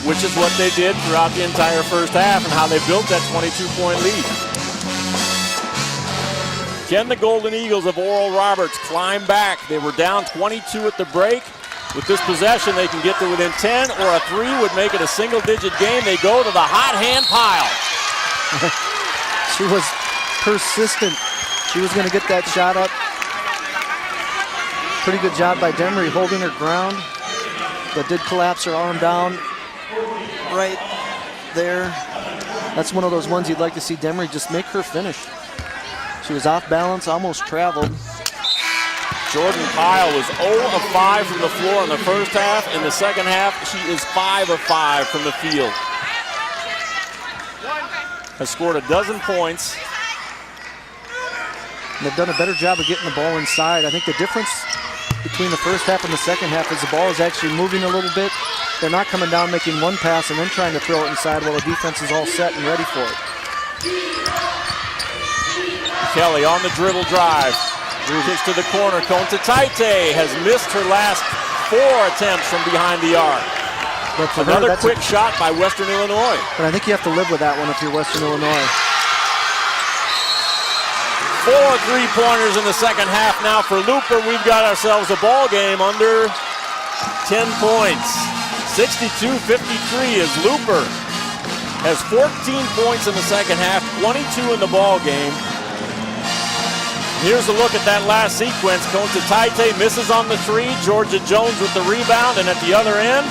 which is what they did throughout the entire first half and how they built that 22-point lead. Can the Golden Eagles of Oral Roberts climb back? They were down 22 at the break. With this possession, they can get to within 10, or a 3 would make it a single-digit game. They go to the hot hand pile. She was persistent. She was going to get that shot up. Pretty good job by Demery holding her ground, but did collapse her arm down right there. That's one of those ones you'd like to see Demery just make her finish. She was off balance, almost traveled. Jordan Pyle was 0 of 5 from the floor in the first half. In the second half, she is 5 of 5 from the field. Has scored a dozen points. And they've done a better job of getting the ball inside. I think the difference between the first half and the second half is the ball is actually moving a little bit. They're not coming down making one pass and then trying to throw it inside while the defense is all set and ready for it. Kelly on the dribble drive. Kicks to the corner. Konta Taite has missed her last 4 attempts from behind the arc. But for another quick shot by Western Illinois. But I think you have to live with that one if you're Western Illinois. 4 3-pointers in the second half now for Looper. We've got ourselves a ball game under 10 points. 62-53 as Looper has 14 points in the second half, 22 in the ball game. Here's a look at that last sequence. Konta Taite misses on the 3. Georgia Jones with the rebound, and at the other end.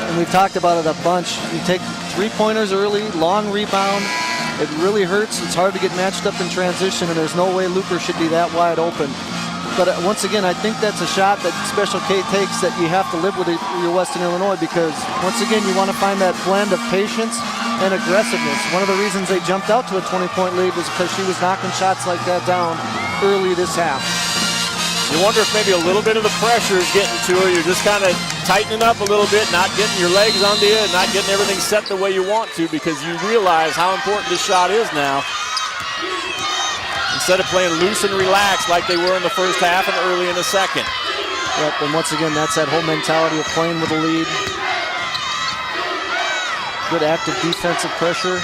And we've talked about it a bunch. You take 3-pointers early, long rebound. It really hurts. It's hard to get matched up in transition, and there's no way Looper should be that wide open. But once again, I think that's a shot that Special K takes that you have to live with your Western Illinois, because once again, you want to find that blend of patience and aggressiveness. One of the reasons they jumped out to a 20-point lead was because she was knocking shots like that down early this half. You wonder if maybe a little bit of the pressure is getting to her. You're just kind of tightening up a little bit, not getting your legs under you, not getting everything set the way you want to, because you realize how important this shot is now. Instead of playing loose and relaxed like they were in the first half and early in the second. Yep, and once again, that's that whole mentality of playing with a lead. Good active defensive pressure.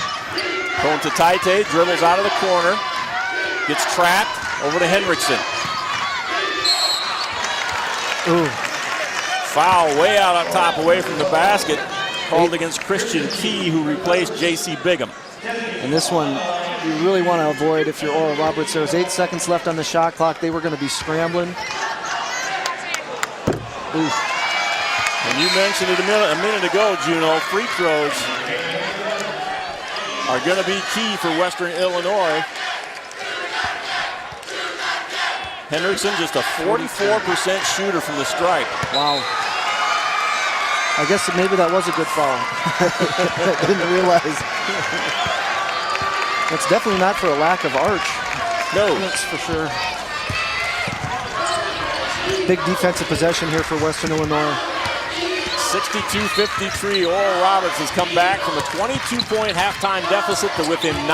Konta Taite dribbles out of the corner. Gets trapped over to Henriksen. Ooh. Foul way out on top away from the basket. Called against Christian Key, who replaced J.C. Bigham. And this one, you really want to avoid if you're Oral Roberts. There was 8 seconds left on the shot clock. They were going to be scrambling. Ooh. And you mentioned it a minute ago, Juno, free throws are going to be key for Western Illinois. Henriksen just a 44% shooter from the stripe. Wow. I guess maybe that was a good foul. I didn't realize. That's definitely not for a lack of arch. No. That's for sure. Big defensive possession here for Western Illinois. 62-53, Oral Roberts has come back from a 22-point halftime deficit to within 9.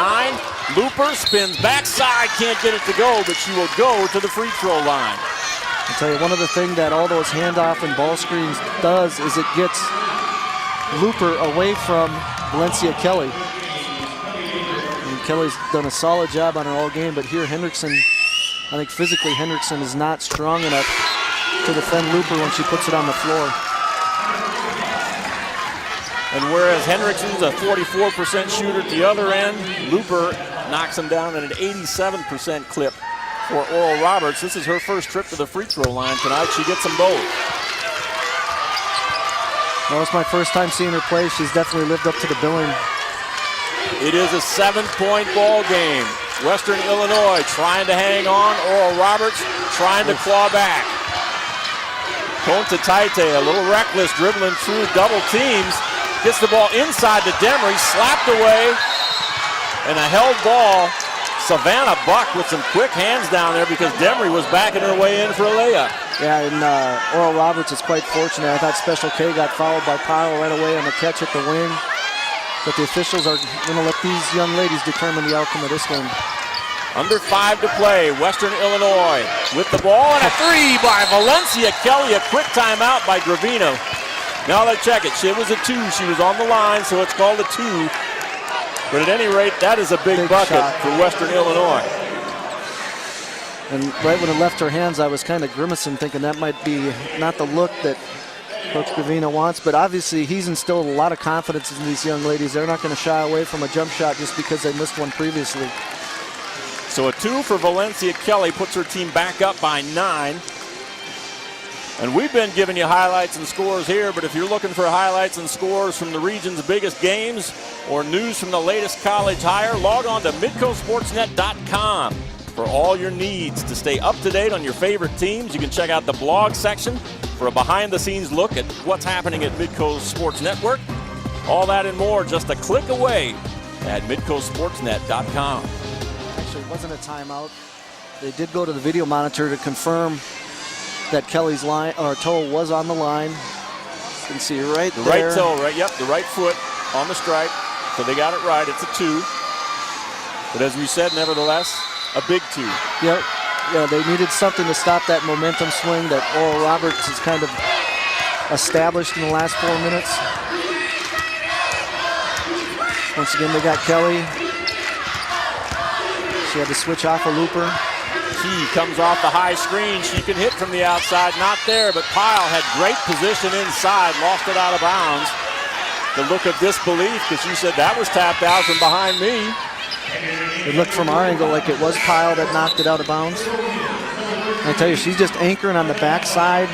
Looper spins backside, can't get it to go, but she will go to the free throw line. I'll tell you, one of the things that all those handoff and ball screens does is it gets Looper away from Valencia Kelly. And Kelly's done a solid job on her all game, but here Henriksen, I think physically Henriksen is not strong enough to defend Looper when she puts it on the floor. And whereas Henriksen's a 44% shooter at the other end, Looper knocks him down at an 87% clip for Oral Roberts. This is her first trip to the free throw line tonight. She gets them both. Well, it's my first time seeing her play. She's definitely lived up to the billing. It is a 7-point ball game. Western Illinois trying to hang on. Oral Roberts trying to claw back. Konta Taite, a little reckless, dribbling through double teams. Gets the ball inside to Demery, slapped away, and a held ball. Savannah Buck with some quick hands down there because Demery was backing her way in for a layup. Yeah, and Oral Roberts is quite fortunate. I thought Special K got fouled by Pyle right away on the catch at the wing. But the officials are going to let these young ladies determine the outcome of this game. Under 5 to play, Western Illinois with the ball, and a 3 by Valencia Kelly. A quick timeout by Gravino. Now let's check it. It was a 2. She was on the line, so it's called a 2. But at any rate, that is a big bucket shot for Western Illinois. And right when it left her hands, I was kind of grimacing, thinking that might be not the look that Coach Gravina wants. But obviously, he's instilled a lot of confidence in these young ladies. They're not going to shy away from a jump shot just because they missed one previously. So a 2 for Valencia Kelly puts her team back up by 9. And we've been giving you highlights and scores here, but if you're looking for highlights and scores from the region's biggest games or news from the latest college hire, log on to midcosportsnet.com for all your needs to stay up to date on your favorite teams. You can check out the blog section for a behind-the-scenes look at what's happening at Midco Sports Network. All that and more just a click away at midcosportsnet.com. Actually, it wasn't a timeout. They did go to the video monitor to confirm that Kelly's toe was on the line. You can see right the there. Right toe, right? Yep, the right foot on the stripe. So they got it right. It's a 2. But as we said, nevertheless, a big 2. Yep. Yeah, they needed something to stop that momentum swing that Oral Roberts has kind of established in the last 4 minutes. Once again, they got Kelly. She had to switch off a looper. Key comes off the high screen. She can hit from the outside. Not there, but Pyle had great position inside. Lost it out of bounds. The look of disbelief because she said that was tapped out from behind me. It looked from our angle like it was Pyle that knocked it out of bounds. And I tell you, she's just anchoring on the backside.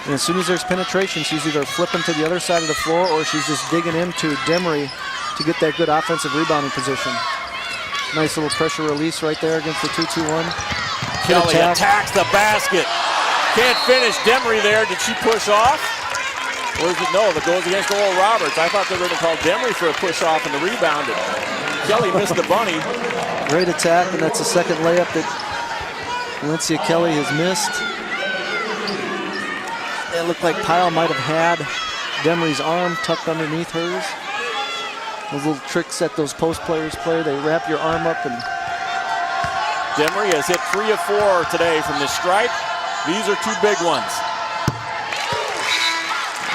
And as soon as there's penetration, she's either flipping to the other side of the floor or she's just digging into Demery to get that good offensive rebounding position. Nice little pressure release right there against the 2-2-1. Kelly attacks the basket. Can't finish. Demery there. Did she push off? Or is it no? That goes against Oral Roberts. I thought they were going to call Demery for a push off and the rebounded. Kelly missed the bunny. Great attack, and that's the second layup that Valencia Kelly has missed. It looked like Pyle might have had Demery's arm tucked underneath hers. Those little tricks that those post players play, they wrap your arm up. And Demery has hit 3 of 4 today from the stripe. These are 2 big ones.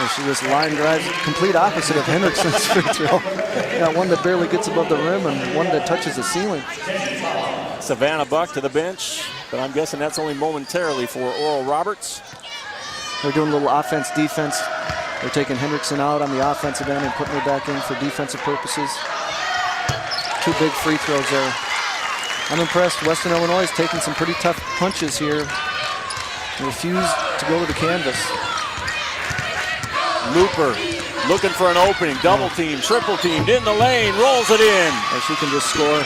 and she just line drives, complete opposite of Hendrickson's free throw. Got one that barely gets above the rim and one that touches the ceiling. Savannah Buck to the bench, but I'm guessing that's only momentarily for Oral Roberts. They're doing a little offense-defense. They're taking Hendrickson out on the offensive end and putting her back in for defensive purposes. 2 big free throws there. I'm impressed. Western Illinois is taking some pretty tough punches here. They refuse to go to the canvas. Looper looking for an opening. Double team, triple teamed in the lane, rolls it in. And she can just score.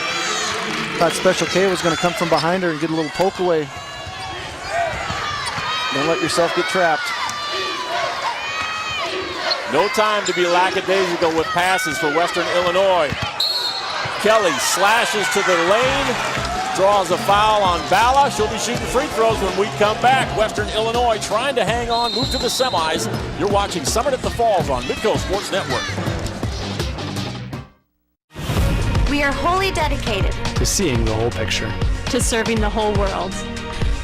Thought Special K was going to come from behind her and get a little poke away. Don't let yourself get trapped. No time to be lackadaisical with passes for Western Illinois. Kelly slashes to the lane, draws a foul on Bala. She'll be shooting free throws when we come back. Western Illinois trying to hang on, move to the semis. You're watching Summit at the Falls on Midco Sports Network. We are wholly dedicated to seeing the whole picture, to serving the whole world,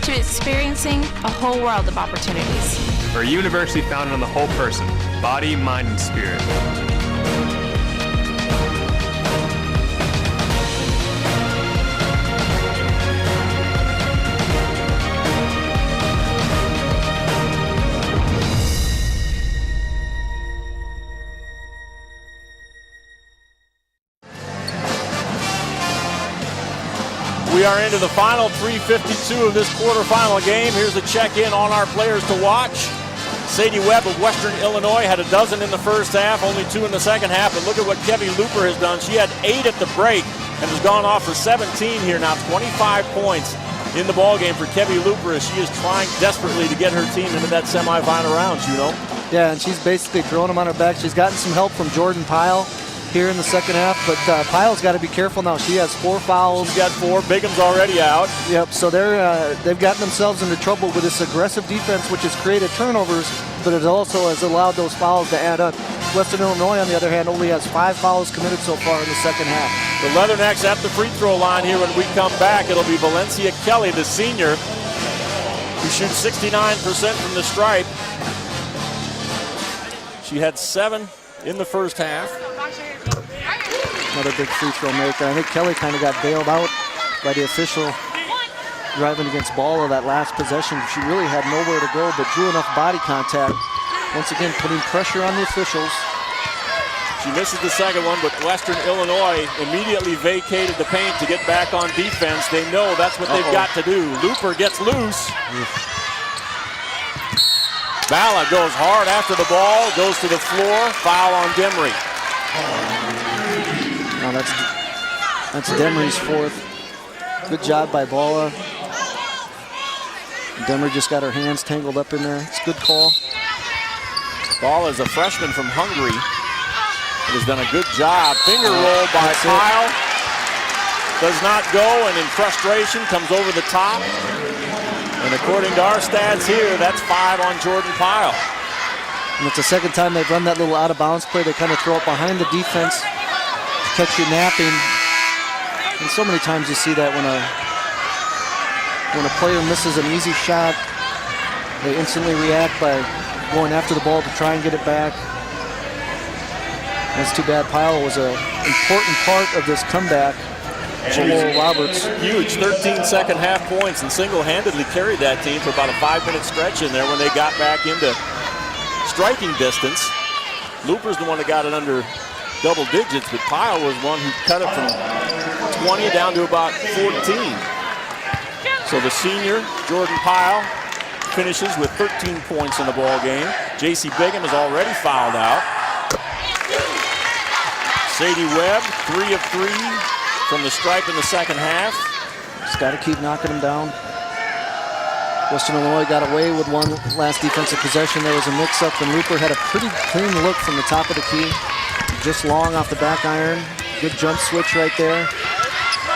to experiencing a whole world of opportunities. for a university founded on the whole person, body, mind, and spirit. We are into the final 3:52 of this quarterfinal game. Here's a check-in on our players to watch. Sadie Webb of Western Illinois had a dozen in the first half, only 2 in the second half. But look at what Kevy Looper has done. She had 8 at the break and has gone off for 17 here now. 25 points in the ballgame for Kevy Looper as she is trying desperately to get her team into that semifinal round, you know. Yeah, and she's basically throwing them on her back. She's gotten some help from Jordan Pyle here in the second half, but Pyle's got to be careful now. She has 4 fouls. She's got 4. Bigham's already out. Yep, so they've gotten themselves into trouble with this aggressive defense, which has created turnovers, but it also has allowed those fouls to add up. Western Illinois, on the other hand, only has 5 fouls committed so far in the second half. The Leathernecks at the free throw line here when we come back. It'll be Valencia Kelly, the senior, who shoots 69% from the stripe. She had 7 in the first half. Another big free throw maker. I think Kelly kind of got bailed out by the official driving against Balla that last possession. She really had nowhere to go, but drew enough body contact. Once again, putting pressure on the officials. She misses the second one, but Western Illinois immediately vacated the paint to get back on defense. They know that's what they've got to do. Looper gets loose. Balla goes hard after the ball, goes to the floor, foul on Demery. Now that's Demery's 4th. Good job by Balla. Demery just got her hands tangled up in there. It's a good call. Balla is a freshman from Hungary. Has done a good job. Finger roll by Pyle. Does not go, and in frustration comes over the top. And according to our stats here, that's 5 on Jordan Pyle. And it's the second time they've run that little out of bounds play. They kind of throw it behind the defense to catch you napping. And so many times you see that when a player misses an easy shot, they instantly react by going after the ball to try and get it back. That's too bad. Pyle was an important part of this comeback. Oral Roberts. Huge 13 second half points and single-handedly carried that team for about a 5-minute stretch in there when they got back into striking distance. Looper's the one that got it under double digits, but Pyle was one who cut it from 20 down to about 14. So the senior, Jordan Pyle, finishes with 13 points in the ball game. J.C. Bigham is already fouled out. Sadie Webb, 3 of 3 from the stripe in the second half. Just got to keep knocking them down. Western Illinois got away with one last defensive possession. There was a mix-up, and Looper had a pretty clean look from the top of the key. Just long off the back iron. Good jump switch right there.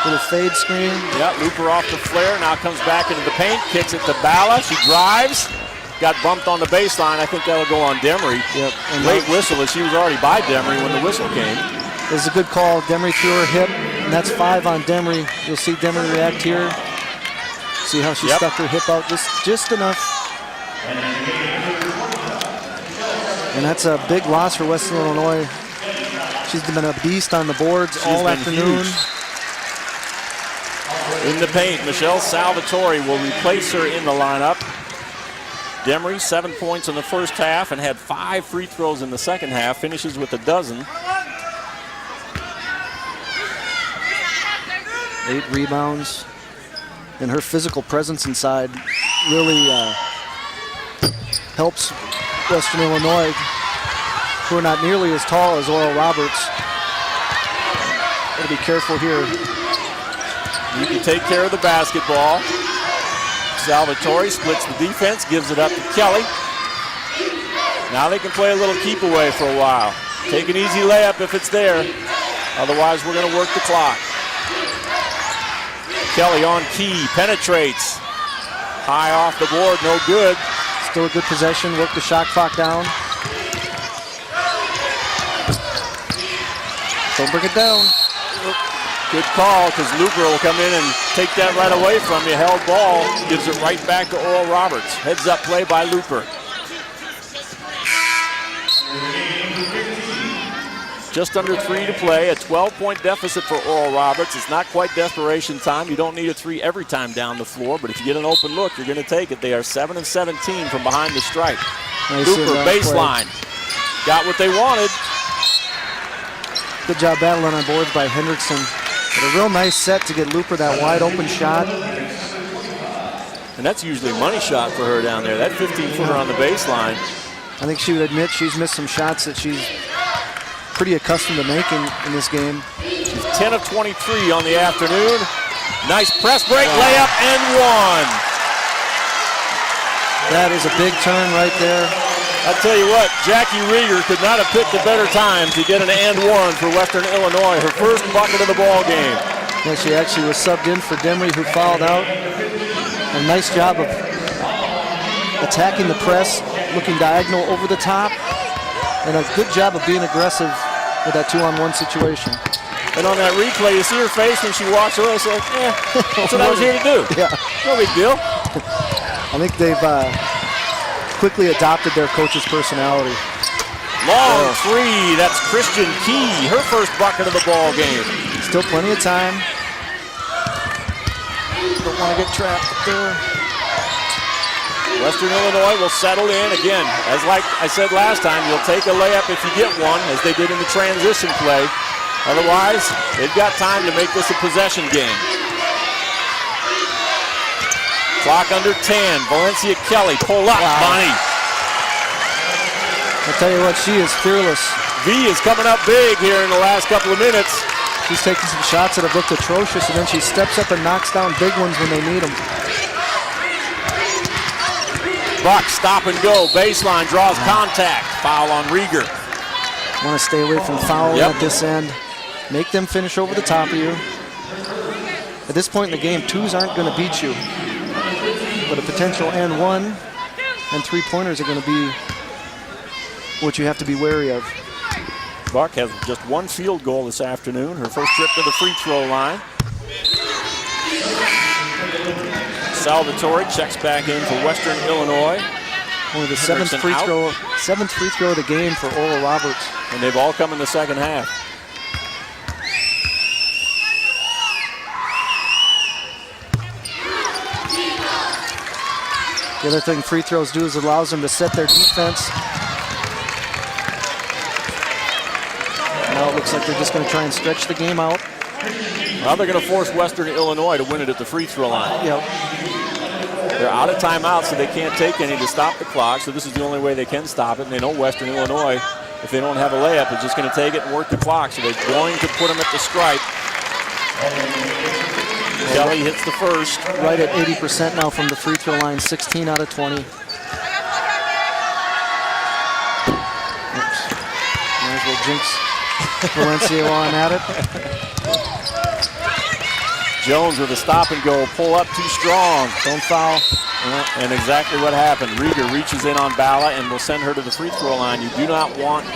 Little fade screen. Yeah, Looper off the flare, now comes back into the paint, kicks it to Balla. She drives. Got bumped on the baseline. I think that'll go on Demery. Yep. And late whistle, as she was already by Demery when the whistle came. This is a good call. Demery threw her hip, and that's 5 on Demery. You'll see Demery react here. See how she stuck her hip out just enough. And that's a big loss for Western Illinois. She's been a beast on the boards all afternoon. Huge. In the paint, Michelle Salvatore will replace her in the lineup. Demery, 7 points in the first half and had 5 free throws in the second half, finishes with a dozen. 8 rebounds. And her physical presence inside really helps Western Illinois, who are not nearly as tall as Oral Roberts. Gotta be careful here. You can take care of the basketball. Salvatore splits the defense, gives it up to Kelly. Now they can play a little keep away for a while. Take an easy layup if it's there. Otherwise, we're going to work the clock. Kelly on key, penetrates. High off the board, no good. Still a good possession, work the shot clock down. Don't bring it down. Good call, because Looper will come in and take that right away from you. Held ball, gives it right back to Oral Roberts. Heads up play by Looper. Just under 3 to play, a 12-point deficit for Oral Roberts. It's not quite desperation time. You don't need a 3 every time down the floor, but if you get an open look, you're going to take it. They are 7 of 17 from behind the stripe. Nice Looper baseline. Got what they wanted. Good job battling on boards by Hendrickson. But a real nice set to get Looper that wide open shot. And that's usually a money shot for her down there. That 15-footer on the baseline. I think she would admit she's missed some shots that she's pretty accustomed to making in this game. She's 10 of 23 on the afternoon. Nice press break, layup, and one. That is a big turn right there. I'll tell you what, Jackie Rieger could not have picked a better time to get an and one for Western Illinois, her first bucket of the ball game. Yeah, she actually was subbed in for Demery, who fouled out. A nice job of attacking the press, looking diagonal over the top, and a good job of being aggressive with that 2-on-1 situation. And on that replay, you see her face when she walks away. It's like, that's what I was here to do. Yeah. No big deal. I think they've quickly adopted their coach's personality. Long three. That's Christian Key. Her first bucket of the ball game. Still plenty of time. Don't want to get trapped up there. Western Illinois will settle in again. As like I said last time, you'll take a layup if you get one, as they did in the transition play. Otherwise, they've got time to make this a possession game. Clock under 10. Valencia Kelly, pull up, Bonnie. I'll tell you what, she is fearless. V is coming up big here in the last couple of minutes. She's taking some shots that have looked atrocious, and then she steps up and knocks down big ones when they need them. Buck, stop and go. Baseline, draws contact. Foul on Rieger. Want to stay away from fouling at this end. Make them finish over the top of you. At this point in the game, twos aren't going to beat you. But a potential and one and three-pointers are going to be what you have to be wary of. Buck has just one field goal this afternoon. Her first trip to the free throw line. Salvatore checks back in for Western Illinois. Only the seventh free throw of the game for Oral Roberts. And they've all come in the second half. The other thing free throws do is it allows them to set their defense. Now it looks like they're just going to try and stretch the game out. Now they're going to force Western Illinois to win it at the free throw line. Yep. They're out of timeout, so they can't take any to stop the clock, so this is the only way they can stop it. And they know Western Illinois, if they don't have a layup, is just going to take it and work the clock, so they're going to put them at the stripe. Kelly hits the first. Right at 80% now from the free throw line, 16 out of 20. Oops. Might as well jinx Valencia while I'm at it. Jones with a stop and go, pull up too strong. Don't foul. And exactly what happened. Rieger reaches in on Bala and will send her to the free throw line. You do not want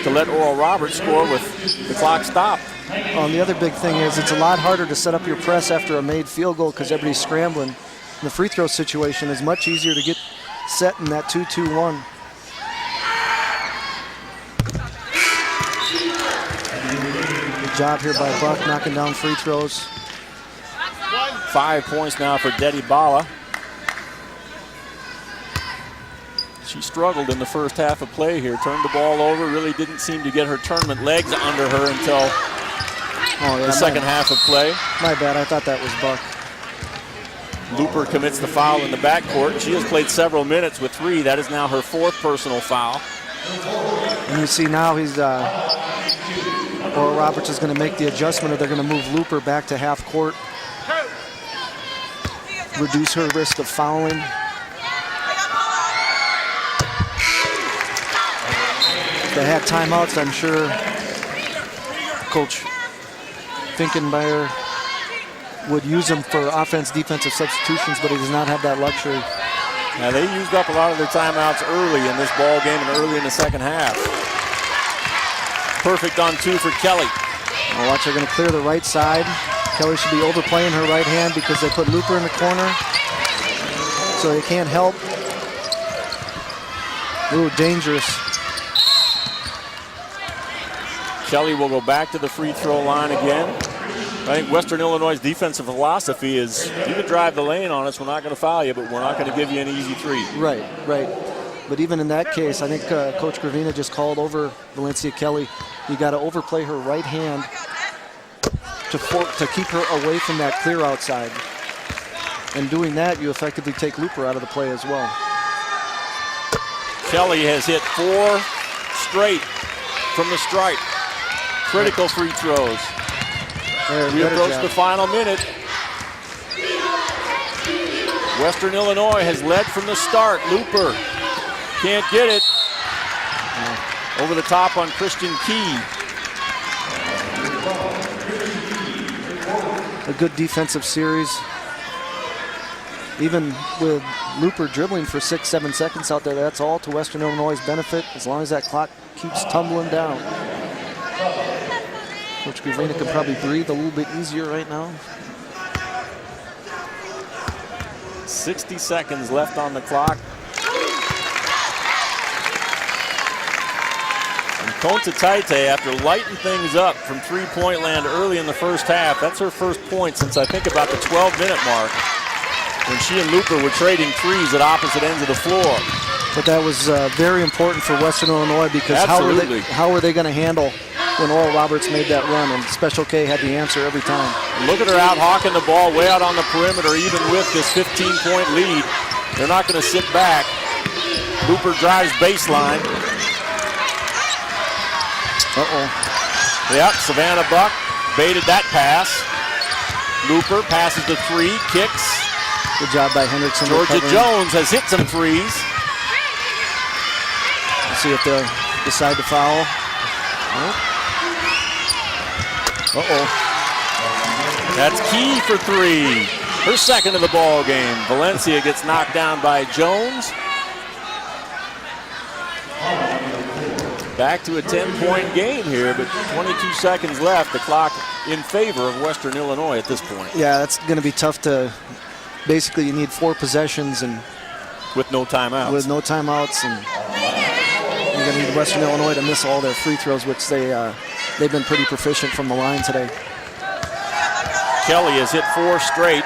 to let Oral Roberts score with the clock stopped. And the other big thing is it's a lot harder to set up your press after a made field goal because everybody's scrambling. The free throw situation is much easier to get set in that 2-2-1. Good job here by Buck, knocking down free throws. 5 points now for Dedi Bala. She struggled in the first half of play here, turned the ball over, really didn't seem to get her tournament legs under her until the second half of play. My bad, I thought that was Buck. Looper commits the foul in the backcourt. She has played several minutes with 3. That is now her 4th personal foul. And you see now he's, Oral Roberts is going to make the adjustment, or they're going to move Looper back to half court. Reduce her risk of fouling. If they had timeouts, I'm sure Coach Finkenmeyer would use them for offense-defensive substitutions, but he does not have that luxury. Now they used up a lot of their timeouts early in this ball game and early in the second half. Perfect on 2 for Kelly. Now watch, they're going to clear the right side. Kelly should be overplaying her right hand because they put Looper in the corner, so they can't help. Ooh, dangerous. Kelly will go back to the free throw line again. I think Western Illinois' defensive philosophy is you can drive the lane on us, we're not going to foul you, but we're not going to give you an easy 3. Right. But even in that case, I think Coach Gravina just called over Valencia Kelly. You got to overplay her right hand to keep her away from that clear outside. And doing that, you effectively take Looper out of the play as well. Kelly has hit 4 straight from the stripe. Critical free throws. We approach the final minute. Western Illinois has led from the start. Looper can't get it. Over the top on Christian Key. A good defensive series. Even with Looper dribbling for 6-7 seconds out there, that's all to Western Illinois' benefit as long as that clock keeps tumbling down. Coach Gravina can probably breathe a little bit easier right now. 60 seconds left on the clock. Conta Taite, after lighting things up from three-point land early in the first half, that's her first point since I think about the 12-minute mark when she and Looper were trading threes at opposite ends of the floor. But that was very important for Western Illinois because how were they going to handle when Oral Roberts made that run, and Special K had the answer every time. Look at her out hawking the ball way out on the perimeter, even with this 15-point lead. They're not going to sit back. Looper drives baseline. Yep, Savannah Buck baited that pass. Looper passes the three, kicks. Good job by Hendrickson. Georgia Jones has hit some threes. Let's see if they'll decide to foul. That's Key for three. Her second of the ball game. Valencia gets knocked down by Jones. Back to a 10-point game here, but 22 seconds left. The clock in favor of Western Illinois at this point. Yeah, that's going to be tough to. Basically, you need 4 possessions and with no timeouts. With no timeouts, and you're going to need Western Illinois to miss all their free throws, which they've been pretty proficient from the line today. Kelly has hit 4 straight.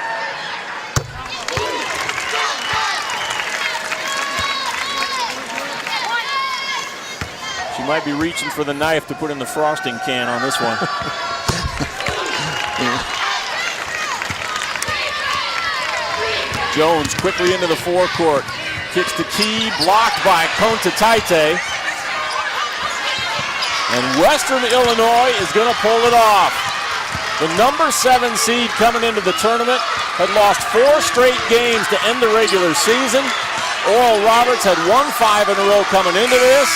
She might be reaching for the knife to put in the frosting can on this one. Jones quickly into the forecourt. Kicks to Key, blocked by Conta Taite. And Western Illinois is going to pull it off. The number 7 seed coming into the tournament had lost 4 straight games to end the regular season. Oral Roberts had won 5 in a row coming into this.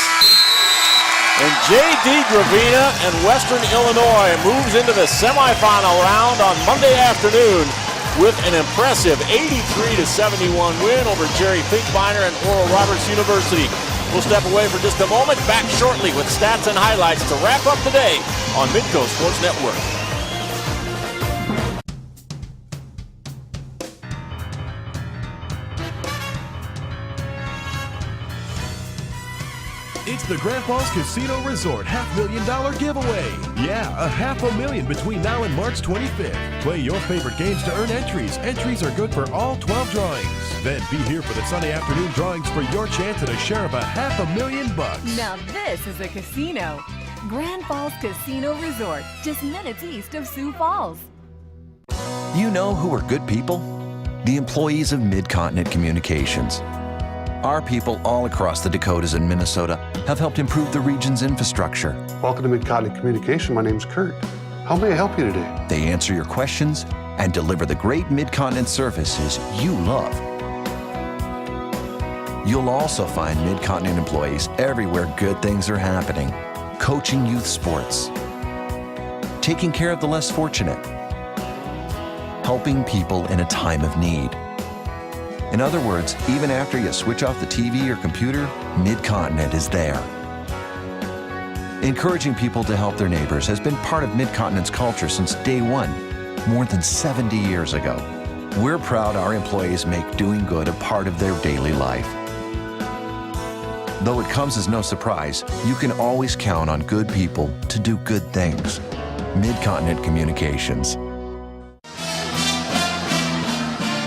And J.D. Gravina and Western Illinois moves into the semifinal round on Monday afternoon with an impressive 83-71 win over Jerry Finkbeiner and Oral Roberts University. We'll step away for just a moment, back shortly with stats and highlights to wrap up the day on Midcoast Sports Network. It's the Grand Falls Casino Resort $500,000 giveaway. Yeah, $500,000 between now and March 25th. Play your favorite games to earn entries. Entries are good for all 12 drawings. Then be here for the Sunday afternoon drawings for your chance at a share of $500,000. Now this is a casino. Grand Falls Casino Resort, just minutes east of Sioux Falls. You know who are good people? The employees of Mid-Continent Communications. Our people all across the Dakotas and Minnesota have helped improve the region's infrastructure. Welcome to Mid-Continent Communication. My name's Kurt. How may I help you today? They answer your questions and deliver the great Mid-Continent services you love. You'll also find Mid-Continent employees everywhere good things are happening. Coaching youth sports, taking care of the less fortunate, helping people in a time of need. In other words, even after you switch off the TV or computer, Mid-Continent is there. Encouraging people to help their neighbors has been part of Mid-Continent's culture since day one, more than 70 years ago. We're proud our employees make doing good a part of their daily life. Though it comes as no surprise, you can always count on good people to do good things. Mid-Continent Communications.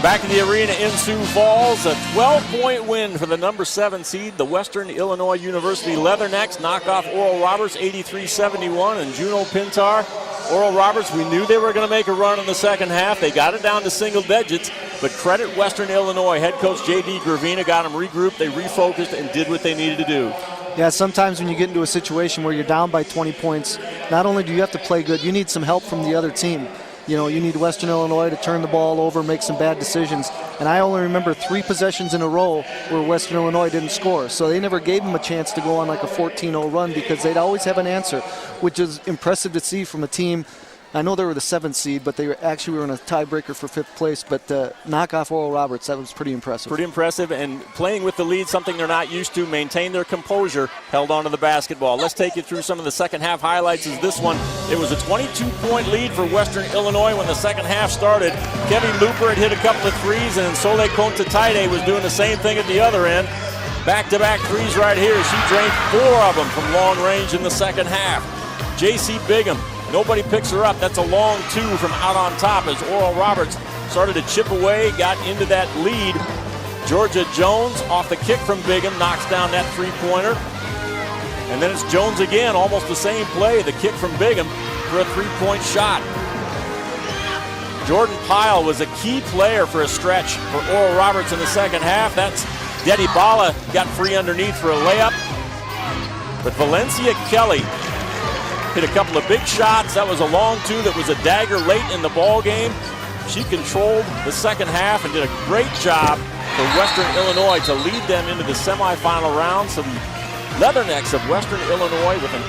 Back in the arena in Sioux Falls, a 12-point win for the number 7 seed, the Western Illinois University Leathernecks. Knock off Oral Roberts 83-71, and Juno Pintar. Oral Roberts, we knew they were going to make a run in the second half. They got it down to single digits, but credit Western Illinois. Head coach J.D. Gravina got them regrouped, they refocused, and did what they needed to do. Yeah, sometimes when you get into a situation where you're down by 20 points, not only do you have to play good, you need some help from the other team. You know, you need Western Illinois to turn the ball over, make some bad decisions. And I only remember 3 possessions in a row where Western Illinois didn't score. So they never gave them a chance to go on like a 14-0 run because they'd always have an answer, which is impressive to see from a team. I know they were the 7th seed, but they were in a tiebreaker for 5th place. But knock off Oral Roberts, that was pretty impressive. Pretty impressive, and playing with the lead, something they're not used to, maintain their composure, held on to the basketball. Let's take you through some of the second half highlights of this one. It was a 22-point lead for Western Illinois when the second half started. Kevin Looper had hit a couple of threes, and Sole Conta Taite was doing the same thing at the other end. Back-to-back threes right here. She drained 4 of them from long range in the second half. J.C. Bigham, nobody picks her up. That's a long 2 from out on top as Oral Roberts started to chip away, got into that lead. Georgia Jones off the kick from Bigham knocks down that 3-pointer. And then it's Jones again, almost the same play, the kick from Bigham for a 3-point shot. Jordan Pyle was a key player for a stretch for Oral Roberts in the second half. That's Dedi Bala got free underneath for a layup. But Valencia Kelly hit a couple of big shots. That was a long 2 that was a dagger late in the ball game. She controlled the second half and did a great job for Western Illinois to lead them into the semifinal round. So the Leathernecks of Western Illinois with an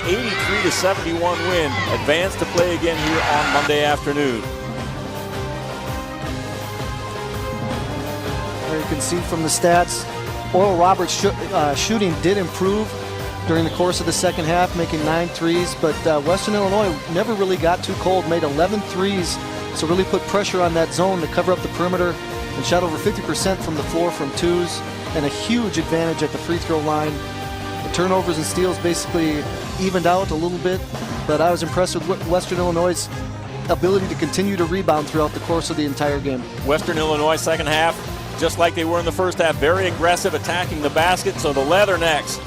83-71 win advance to play again here on Monday afternoon. There you can see from the stats, Oral Roberts shooting did improve during the course of the second half, making 9 threes, but Western Illinois never really got too cold, made 11 threes, so really put pressure on that zone to cover up the perimeter and shot over 50% from the floor from 2s, and a huge advantage at the free throw line. The turnovers and steals basically evened out a little bit, but I was impressed with Western Illinois' ability to continue to rebound throughout the course of the entire game. Western Illinois second half, just like they were in the first half, very aggressive, attacking the basket. So the Leathernecks,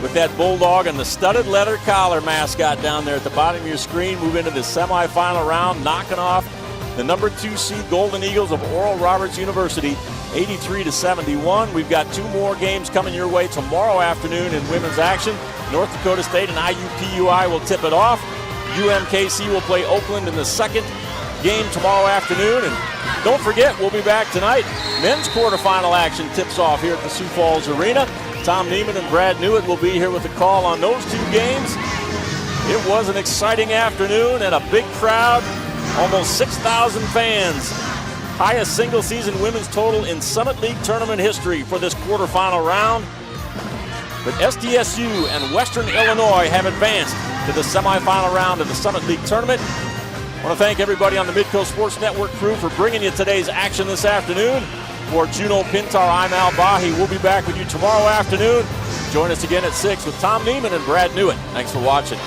with that bulldog and the studded leather collar mascot down there at the bottom of your screen, move into the semifinal round, knocking off the number 2 seed Golden Eagles of Oral Roberts University, 83-71. We've got 2 more games coming your way tomorrow afternoon in women's action. North Dakota State and IUPUI will tip it off. UMKC will play Oakland in the second game tomorrow afternoon. And don't forget, we'll be back tonight. Men's quarterfinal action tips off here at the Sioux Falls Arena. Tom Neiman and Brad Newitt will be here with a call on those 2 games. It was an exciting afternoon and a big crowd, almost 6,000 fans. Highest single season women's total in Summit League tournament history for this quarterfinal round. But SDSU and Western Illinois have advanced to the semifinal round of the Summit League tournament. I want to thank everybody on the Midco Sports Network crew for bringing you today's action this afternoon. For Juno Pintar, I'm Al Bahi. We'll be back with you tomorrow afternoon. Join us again at 6 with Tom Neiman and Brad Newitt. Thanks for watching.